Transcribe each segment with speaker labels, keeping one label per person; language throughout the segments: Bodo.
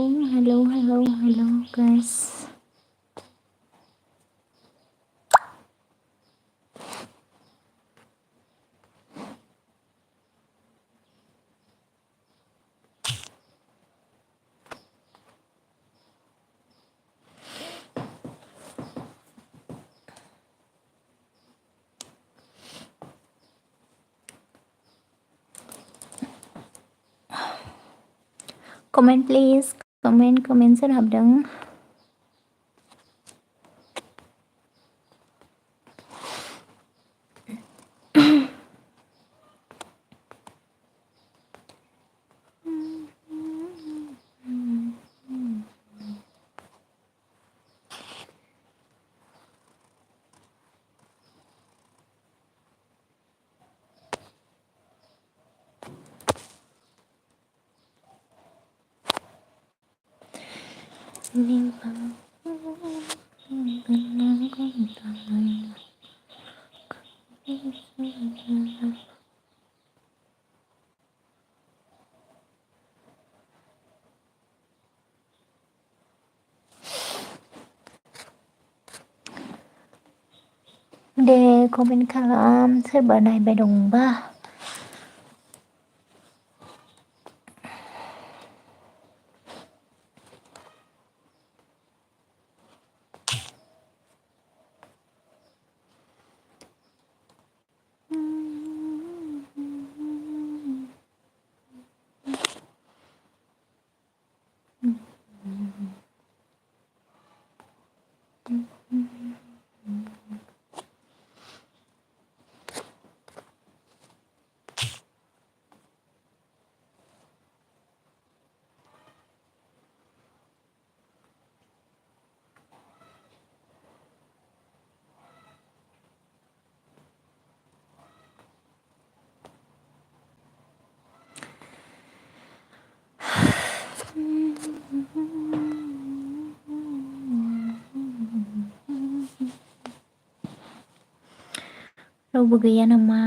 Speaker 1: hello guys. Comment please. Comment rất hợp đứng. Để comment kalam serba naik bedong ba. Raवबो गैया नामा?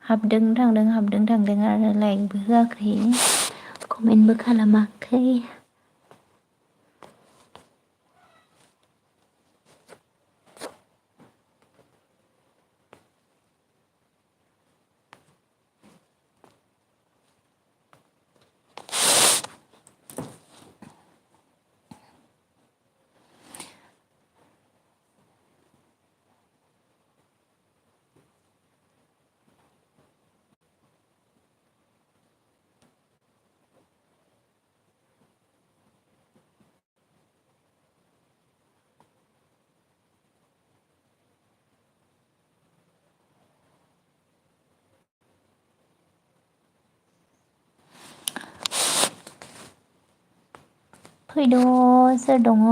Speaker 1: हाबदों थांदों आरो लाइकबो होआखै, कमेन्टबो खालामाखै। फैद' सोर दङ?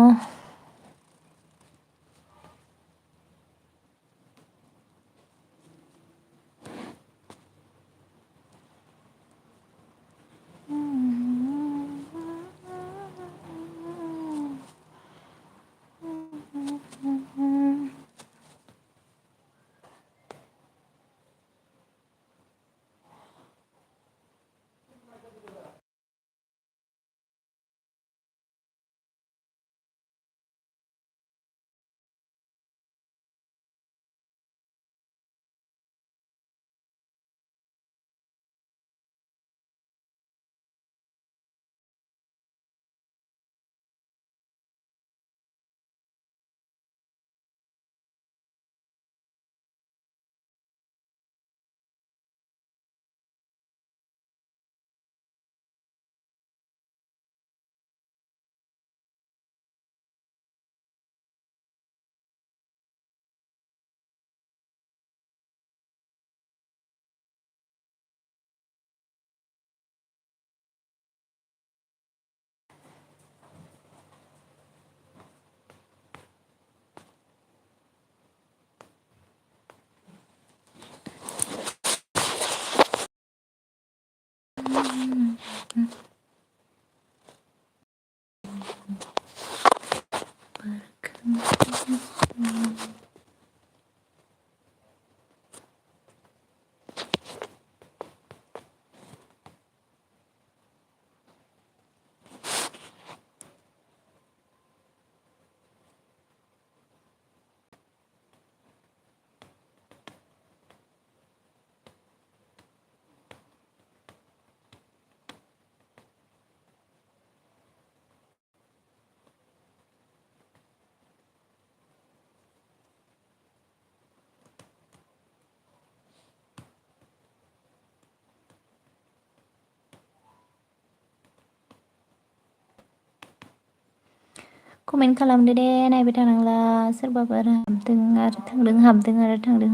Speaker 1: कमेन्ट खालामदो दे नायबाय थानांला सोरबाफोर हाबदों आरो थांदों हाबदों आरो थांदों।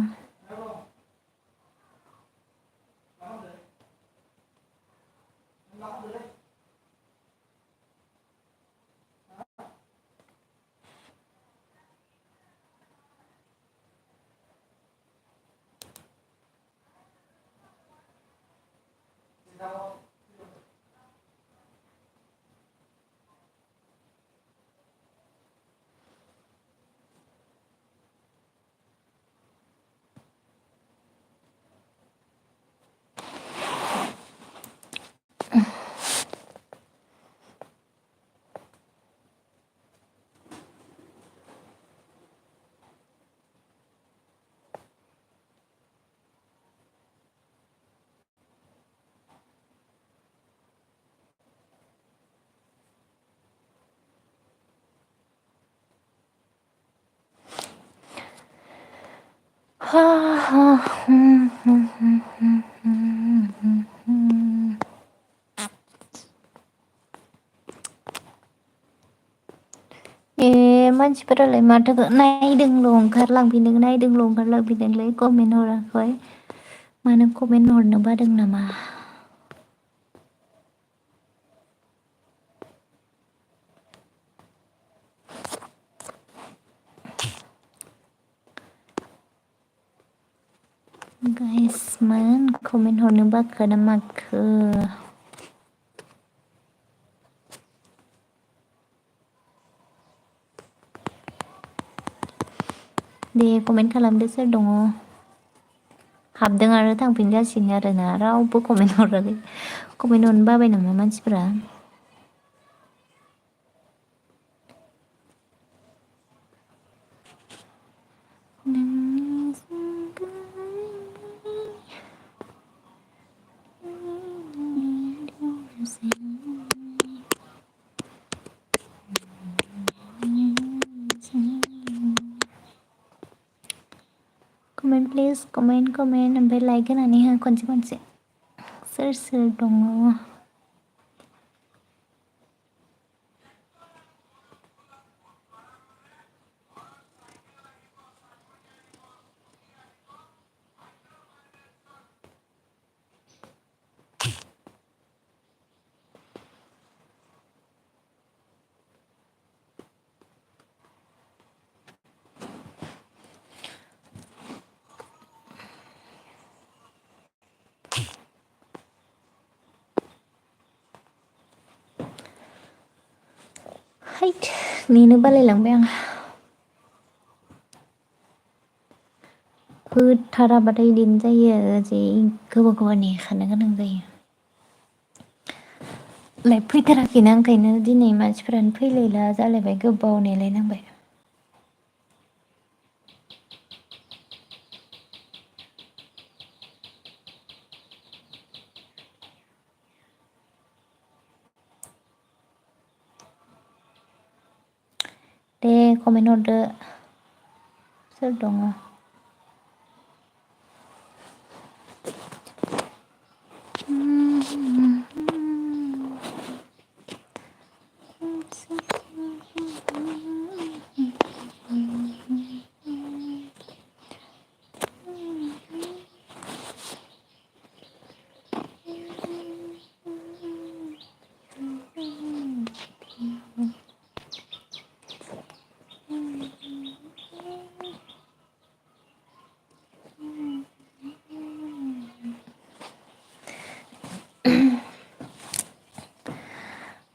Speaker 1: मानसिफोरालाय माथो नायदोंल' ओंखारलांफिनदोंलै कमेन्ट हराखै मानो कमेन्ट हरनो बादों नामा? गाइसमोन कमेन्ट हरनो बाखो ना माखो? दे कमेन्ट खालामदो सोर दङ हाबदों आरो थांफिनगासिनो आरोना रावबो कमेन्ट हराखै कमेन्ट हरनो बाबाय नामा मानसिफोरा? कमेन्ट प्लिज कमेन्ट ओमफ्राय लाइक होनानै हो खनसे सोर दङ? हैट नेनो बालायलांबाय आं होथाराबाथाय इदिनो जायो जि गोबाव नेखानो गोनां जायो। लाइक फैथाराखैना ओंखायनो दिनै मानसिफोरानो फैलायला जालायबाय गोबाव नेलायनांबाय। दे कमेन्ट हरदो सोर दङ?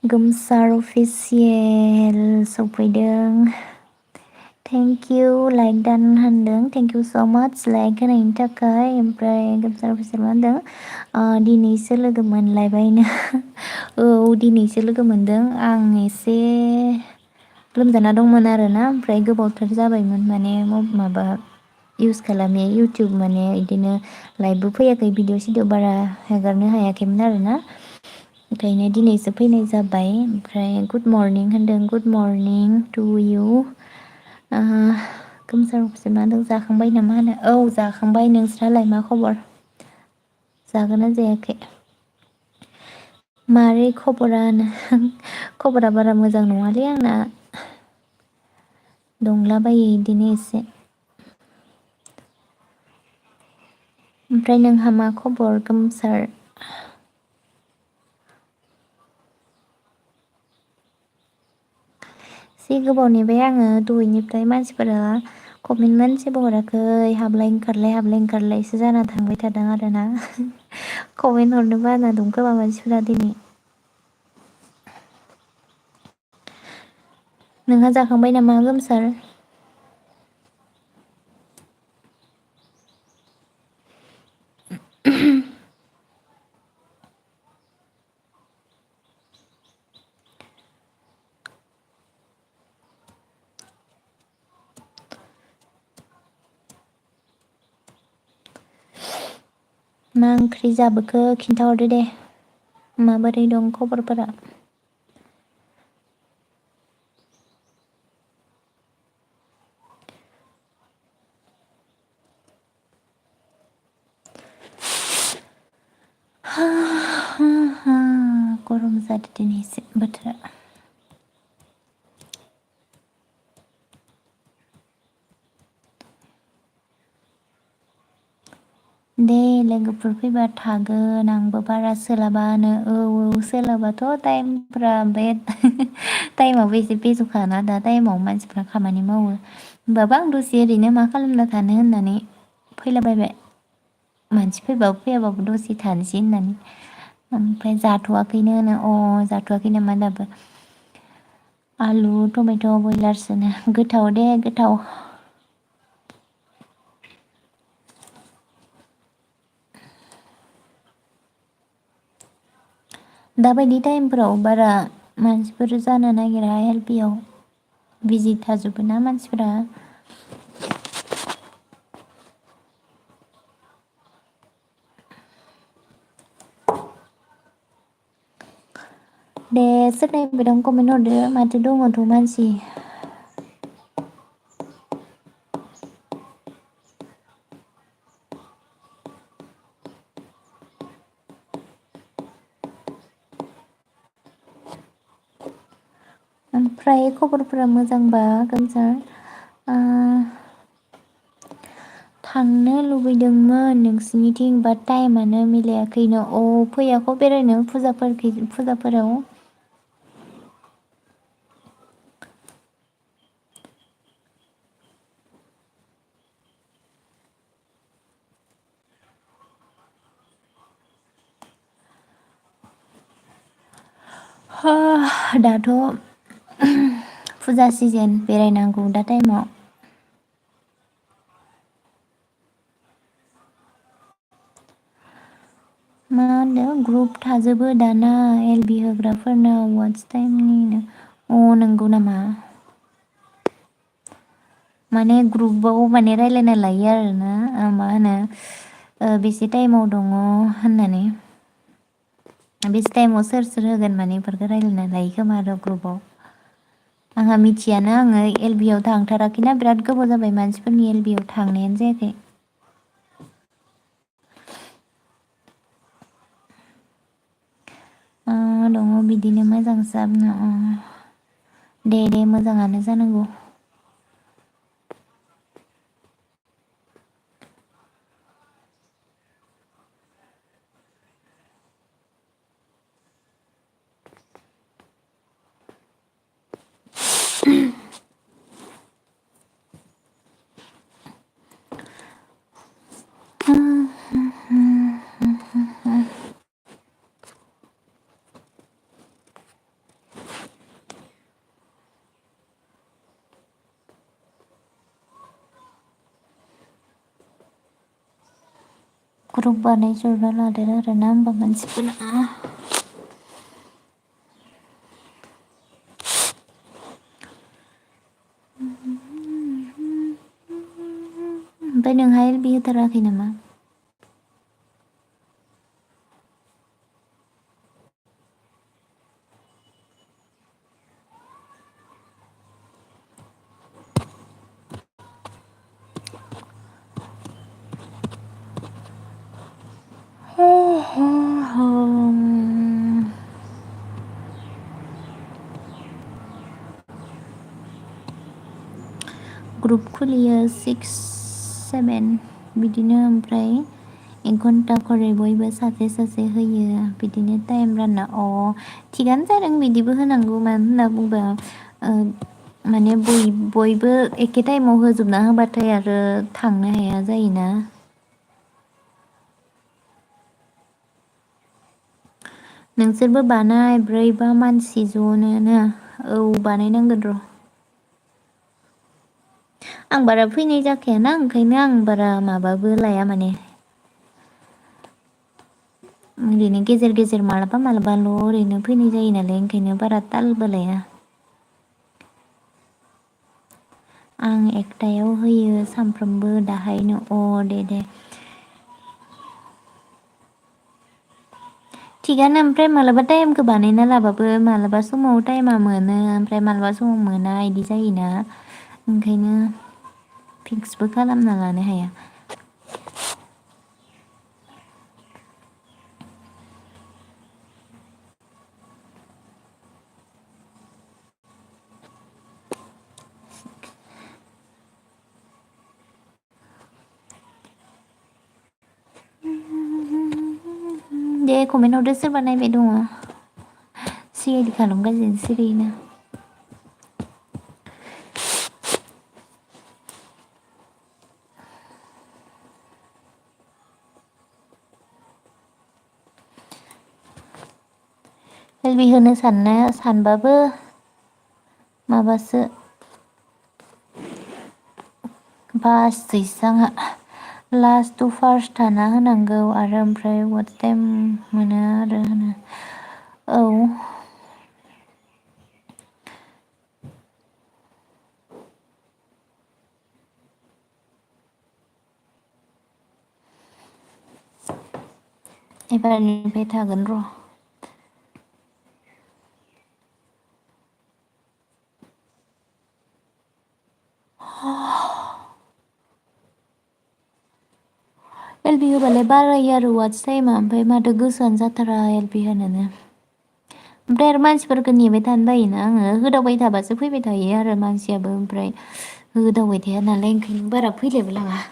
Speaker 1: गोमसार अफिसियेल सफैदों। थेंक इउ लाइक दान होनदों थेंक इउ स' माच लाइक होनायनि थाखाय। ओमफ्राय गोमसार अफिसियेल मा होनदों दिनैसो लोगो मोनलायबायनो औ दिनैसो लोगो मोनदों आं एसे लोमजाना दंमोन आरोना ओमफ्राय गोबावथार जाबायमोन माने माबा इउस खालामै इउटुब माने बिदिनो लाइभबो फैयाखै भिडिअ सिडिअ बारा हेगारनो हायाखैमोन आरोना ओंखायनो दिनैसो फैनाय जाबाय। ओमफ्राय गुड मर्निं होनदों good morning to you Gomsar official मा होनदों जाखांबाय नामा होनो औ जाखांबाय नोंस्रालाय मा खबर जागोना जायाखै? मारै खबरा खबरा बारा मोजां नङालै आंना। दंलाबायो इदिनो एसे। ओमफ्राय नोंहा मा खबर गोमसार? एसे गोबाव नेबाय आङो दहायनिफ्राय मानसिफोरा कमेन्ट मोनसेबो हराखै हाबलाय ओंखारलायसो जाना थांबाय थादों आरोना। कमेन्ट हरनो बाना दं खोमा मानसिफोरा दिनै। नोंहा जाखांबाय नामा गोमसार? मा ओंख्रि जाबोखो खिन्थाहरदो दे। माबोरै दं खबरफोरा? गरम जादो दिनै एसे बोथोरा। दे लोगोफोर फैबा थागोन आंबो बारा सोलाबानो औ सोलाबाथ' टाइमफ्रा बे टाइमाबो एसे बेस्थ'खाना दा टाइमाव मानसिफ्रा खामानि मावो होमबाबो आं दसे ओरैनो मा खालामना थानो होननानै फैलाबायबाय। मानसि फैबाबो फैयाबाबो दसे थानोसै होननानै ओमफ्राय जाथ'वाखैनो जाथ'वाखै नामा दाबो आलु टमेट' बयलारसोनो गोथाव दे गोथाव। दाबायदि टाइमफोराव बारा मानसिफोर जानो नागिरा एलपियाव बिजि थाजोबो ना मानसिफोरा। दे सोर नायबाय दं कमेन्ट हरदो माथो दङथ' मानसि। ओमफ्राय खबरफोरा मोजांबा गोमसार? थांनो लुबैदोंमोन नोंसिनिथिं बाट टाइमानो मिलायाखैनो फैयाखै बेरायनो फुजाफोराव? दाथ' फुजा सिजेन बेरायनांगौ दा टाइमाव। मा होनदों ग्रुप थाजोबो दाना एलबि होग्राफोरनाव वाटस टाइमनिनो नंगौ नामा? माने ग्रुपाव माने रायलायना लायो आरोना मा होनो बेसे टाइमाव दङ होननानै बेसे टाइमाव सोर सोर होगोन माने बेफोरखौ रायलायना लायो खोमा आरो ग्रुपाव। आंहा मिथियानो आङो एल बि आव थांथाराखैना बिराद गोबाव जाबाय मानसिफोरनि एल बि आव थांनायानो जायाखै। दङ बिदिनो मोजां जाबनो दे मोजाङानो जानांगौ। ग्रुप बानायजोबना लादो आरोना होमबा मानसिफोरा। ओमफ्राय नोंहा एल बि होथाराखै नामा? ग्रुप खुलियो 6-7 बिदिनो ओमफ्राय 1 घन्टा खरै बयबो सासे सासे होयो बिदिनो टाइम रानना थिगानो जादों बिदिबो होनांगौ मानो होनना बुंबा माने बयबो एखे टाइमाव होजोबना होबाथाय आरो थांनो हाया जायोना। नोंसोरबो बानाय 4-5 मानसि ज'नो ना औ बानायनांगोन र'। आं बारा फैनाय जाखायाना ओंखायनो आं बारा माबाबो लाया माने ओरैनो गेजेर गेजेर मालाबा मालाबाल' ओरैनो फैनाय जायो नालाय ओंखायनो बारा तालबो लाया। आं एकतायाव होयो सानफ्रोमबो दाहायनो दे थिगानो ओमफ्राय मालाबा टाइमखौ बानायना लाबाबो मालाबा समाव टाइमा मोनो ओमफ्राय मालाबा समाव मोना इदि जायोना ओंखायनो फिक्सबो खालामना लानो हाया। दे कमेन्ट हरदो सोरबा नायबाय दङ सिआइडि खालामगासिनो सिरियैनो। एलबि होनो सानबाबो माबासो बासैसो आंहा लास्ट टु फार्स्ट थाना होनांगौ आरो ओमफ्राय वाटस टाइम मोनो आरो होनो औ एबारनिफ्राय थागोन र'। एलबि होबालाय बारायो आरो वाटस टाइमा ओमफ्राय माथो गोसोआनो जाथारा एलबि होनोनो। ओमफ्राय आरो मानसिफोरखौ नेबाय थानो बायोना आङो होदावबाय थाबासो फैबाय थायो आरो मानसियाबो ओमफ्राय होदावबाय थाया नालाय ओंखायनो बारा फैलायबो लाङा।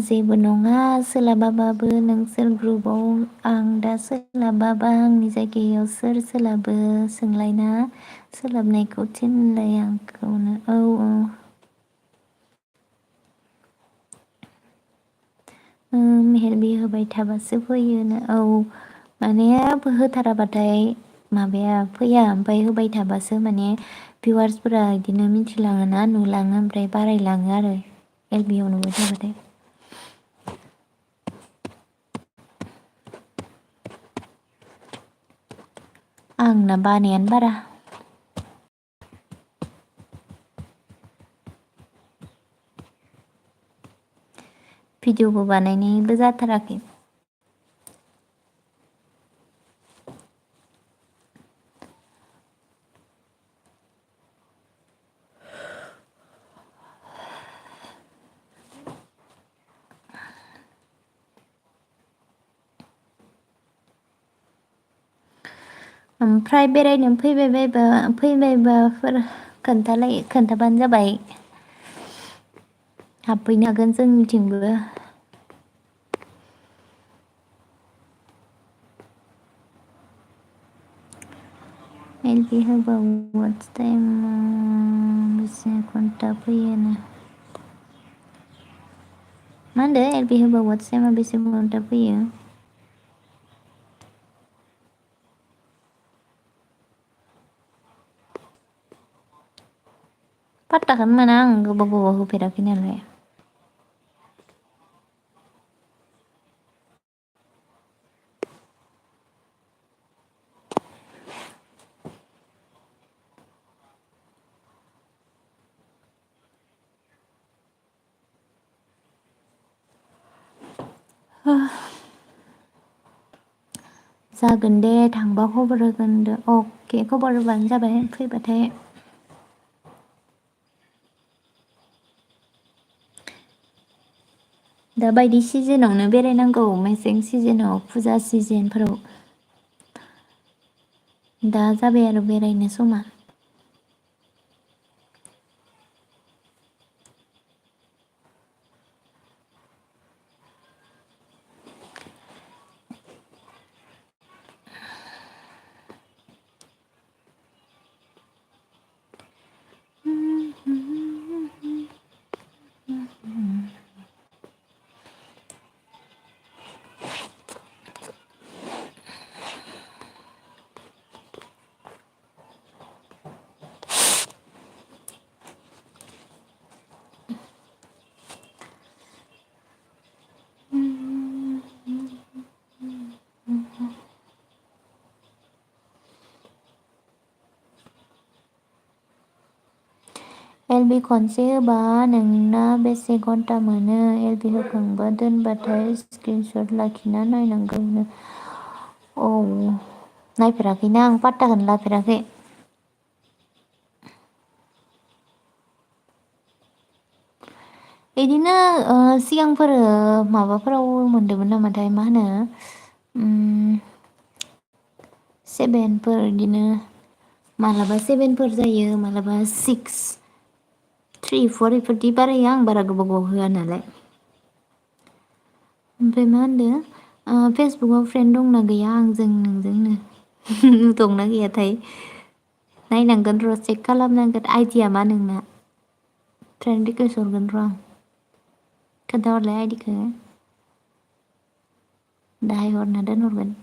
Speaker 1: जेबो नङा सोलाबाबाबो नोंसोर ग्रुपआव आं दा सोलाबाबा आंनि जायगायाव सोर सोलाबो सोंलायना सोलाबनायखौ थिनलाय आंखौनो औ मेहेरबि होबाय थाबासो फैयोनो औ माने होथाराबाथाय माबाया फैया ओमफ्राय होबाय थाबासो माने भिवार्सफोरा बिदिनो मिथिलाङोना नुलाङो ओमफ्राय बारायलाङो आरो एलबि आव नुबाय थाबाथाय। आंना बानायानो बारा। भिडिअबो बानायनायबो जाथाराखै। ओमफ्राय बेरायनो फैबायबाफोर खोन्थाबानो जाबाय हाबफैनो हागोन जोंनिथिंबो। एलबि होबा वाटस टाइमाव बेसे घन्टा फैयोनो मा होनदो एलबि होबा वाटस टाइमा बेसे घन्टा फैयो? पात्ताखौनो मोना आं गोबाव गोबाव होफेराखै नालाय। जागोन दे थांबा खबर होगोन दे अके खबर होबानो जाबाय फैबाथाय दा बायदि सिजोनावनो बेरायनांगौ मेसें सिजोनाव फुजा सिजोनफोराव दा जाबाय आरो बेरायनो समा एलबि खनसे होबा नोंना बेसे घन्टा मोनो एलबि होखांबा दोनबाथाय स्क्रिनशट लाखिना नायनांगौनो औ नायफेराखैना आं पात्ताखौनो लाफेराखै बिदिनो सिगांफोर माबाफोराव मोनदोंमोन नामाथाय मा होनो 7फोर बिदिनो मालाबा 7फोर जायो मालाबा 6 3 4 इफोरदि बारायो आं बारा गोबाव होआ नालाय ओमफ्राय मा होनदों फेसबुकआव फ्रेन्ड दंना गैया आंजों नोंजोंनो दंना गैयाथाय नायनांगोन र' चेक खालामनांगोन आइडिया मा नोंना फ्रेन्ड रिकुवेस्ट हरगोन र' आं खोन्थाहरलाय आइडिखौ दाहाय हरना दोनहरगोन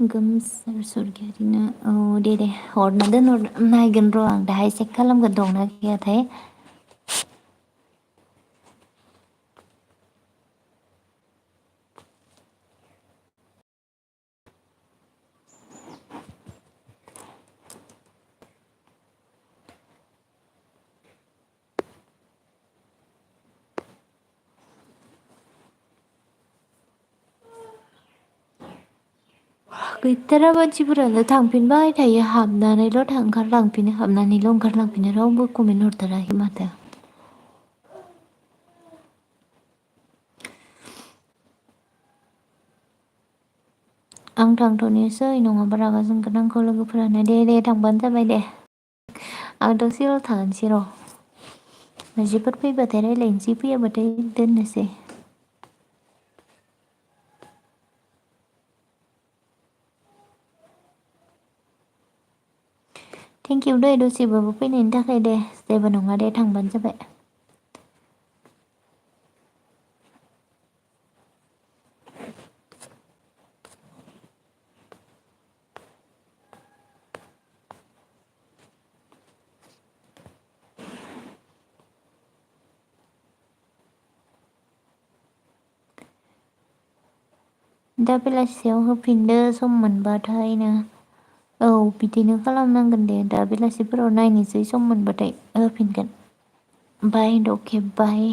Speaker 1: गोमसार सरगियारिनो औ दे हरना दोनहर नायगोन र' आं दाहाय चेक खालामगोन दंना गैयाथाय गैथारा मानसिफोरानो थांफिनबाय थायो हाबनानैल' ओंखारलांफिनो हाबनानैल' ओंखारलांफिनो रावबो कमेन्ट हरथाराखै माथो आं थांथ'नोसै नङाबा रागा जोंगोन आंखौ लोगोफोरानो दे थांबानो जाबाय दे आं दसेल' थानोसै र' मानसिफोर फैबाथाय रायज्लायनोसै फैयाबाथाय दोननोसै थेंकिउ दे दसेबाबो फैनायनि थाखाय दे जेबो नङा दे थांबानो जाबाय दा बेलासियाव होफिनदो सम मोनबाथायनो औ बिदिनो खालामनांगोन दे दा बेलासिफोराव नायनोसै सम मोनबाथाय होफिनगोन बाय दके बाय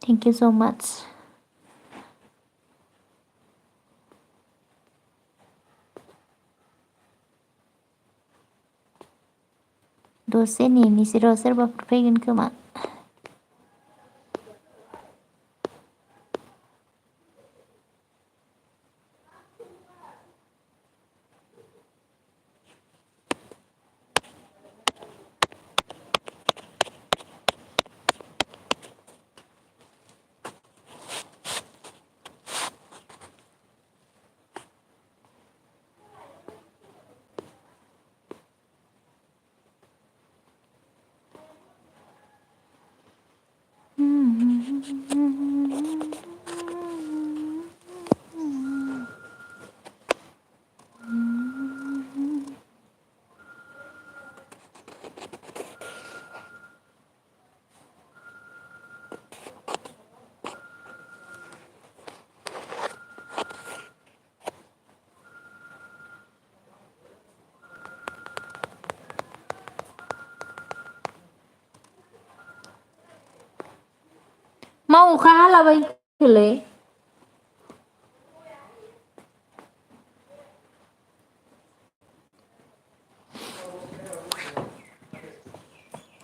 Speaker 1: थेंक इउ स' माच दसे नेनिसै र' सोरबाफोर फैगोन खोमा Mau khá là bây thử lấy.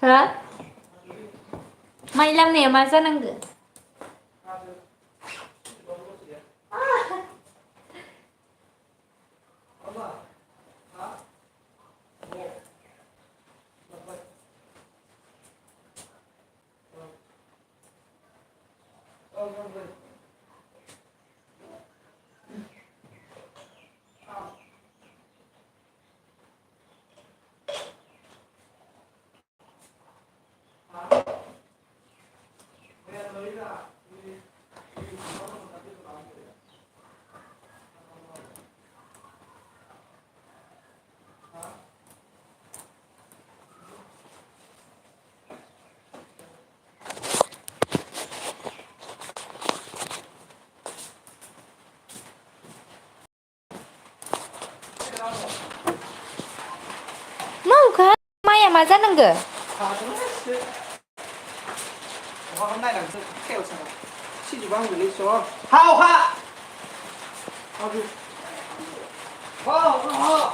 Speaker 1: Hả? Mày làm nè mà sao năng gửi? Mau khá mày mà sao năng gửi?
Speaker 2: hôm nay là sự kẹo sao xin chỉ bằng lấy số hao ha hao đi hao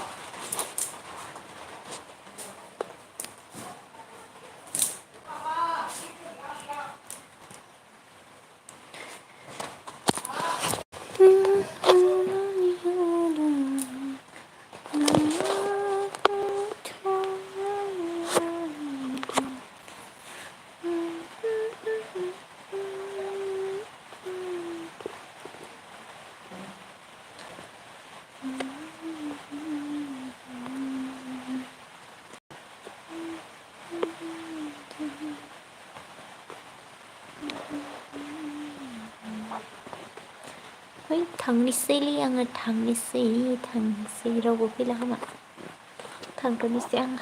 Speaker 1: Thằng Nisi liang thằng Nisi đâu có khi là không ạ thằng Nisi ăn